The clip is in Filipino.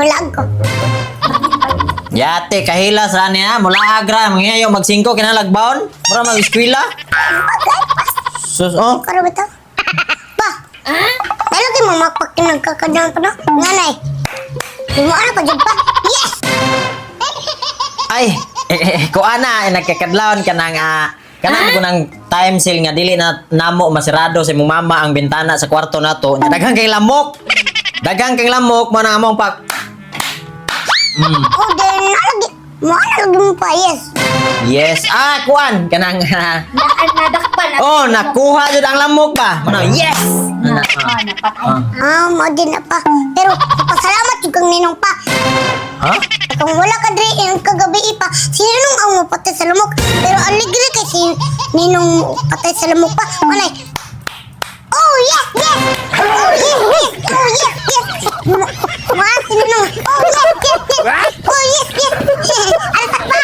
Walag ko. Yate, kahilas ra niya. Mula agra, mga mag-5 kinalagbaon. Mura mag-eskwela. Sus, oh. Karo ba ito? Pa! Nalagi mo magpakinagkakadaan pa na? Nanay! Lumaan ako dyan pa! Yes! Ay, kuana, nagkakadlawan ka ng, kanang ko ng time sale nga, dili na namo masirado sa imong mama ang bintana sa kwarto na to. Daghang kay lamok! Daghang kay lamok, mo na among pag... Oh, then nalagi. Nalagi mo pa, yes. Yes, kuan, kanang... Nadakpan. oh, nakuha jud ang lamok ba? Ano, yes! Napatay. Madi na pa. Pero, pasalamat yung kang ninong pa. Ha? Kung wala ka dre, yung kagabi pa, si Ninong ang mapatay sa lamok. Pero aligre kay si Ninong patay sa lamok pa. Manay, oh yes, yes! Oh yes, yes! Oh yes, yes! Si Ninong, oh yes, yes, yes! Oh yes, yes! Alpak pa!